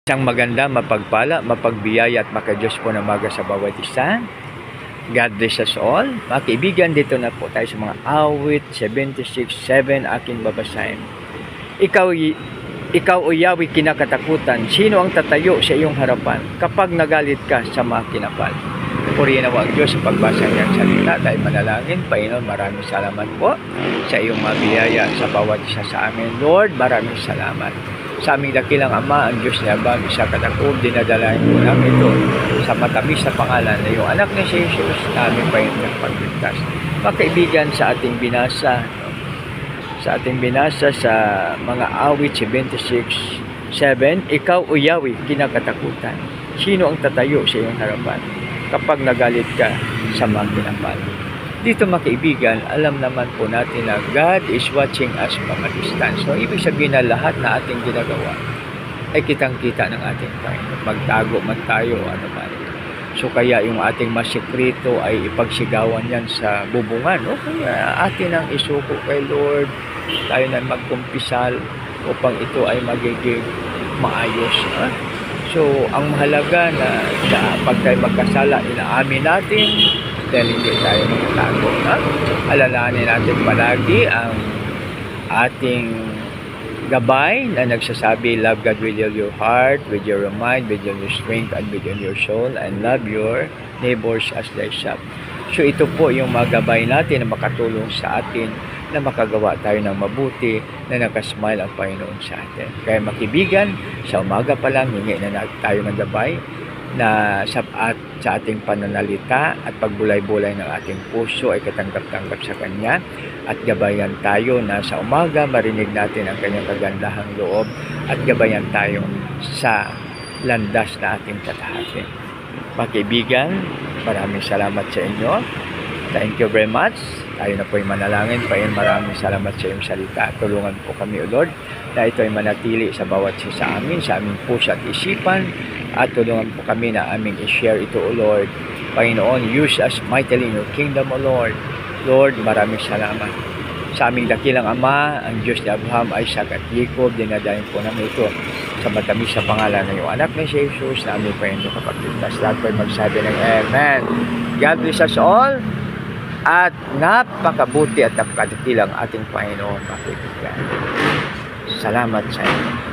Isang maganda, mapagpala, mapagbiyaya at makadiyos po na maga sa bawat isa. God bless us all. Mga kaibigan, dito na po tayo sa mga awit 76:7 aking babasahin. Ikaw o Yahweh kinakatakutan, sino ang tatayo sa iyong harapan kapag nagalit ka sa mga kinapal? Purihin nawa ang Diyos sa pagbasa niyang salita. Tayo manalangin. Panginoon, maraming salamat po sa iyong mabiyaya sa bawat isa sa amin. Lord, maraming salamat. Sa aming dakilang Ama, ang Diyos na Abang, isa katakub, dinadalain po namin ito sa matamis na pangalan na iyong anak na si Jesus na aming Panginoon pagligtas. Mga kaibigan, sa ating binasa sa mga awit 76:7, ikaw o Yahweh kinakatakutan, sino ang tatayo sa iyong harapan kapag nagalit ka sa mga kinapal? Dito mga kaibigan, alam naman po natin na God is watching us from a distance. So, ibig sabihin na lahat na ating ginagawa ay kitang-kita ng ating Panginoon. Magtago man tayo, ano man. So, kaya yung ating masikreto ay ipagsigawan yan sa bubungan. O kaya atin ang isuko kay Lord. Tayo na magkumpisal upang ito ay magiging maayos. Ha? So, ang mahalaga na pag tayo magkasala, inaamin natin dahil hindi tayo magtago. Alalahanin natin palagi ang ating gabay na nagsasabi, love God with all your heart, with your mind, with your strength, and with your soul, and love your neighbors as thyself. So ito po yung mga gabay natin na makatulong sa atin na makagawa tayo ng mabuti na nakasmile ang Panginoon sa atin. Kaya makibigan, sa umaga pa lang, hingi na tayo ng gabay na sa ating pananalita at pagbulay-bulay ng ating puso ay katanggap-tanggap sa Kanya, at gabayan tayo na sa umaga marinig natin ang Kanyang kagandahang loob at gabayan tayo sa landas na ating tatahakin. Mga kaibigan, maraming salamat sa inyo. Thank you very much. Tayo na po ay manalangin. Maraming salamat sa iyong salita. Tulungan po kami, O Lord, na ito ay manatili sa bawat isa sa amin, sa aming puso at isipan, at tulungan po kami na aming i-share ito, O Lord. Panginoon, use us mightily in your kingdom, O Lord. Lord, maraming salamat. Sa aming dakilang Ama, ang Diyos ni Abraham, Isaac at Jacob, dinadayin po namin ito sa matamis sa pangalan ng iyong anak na si Jesus na aming Panginoon kapagligtas. Lahat po ay magsabi ng Amen. God bless us all. At napakabuti at napakadakilang ating Panginoon, mga kaibigan. Salamat sa inyo.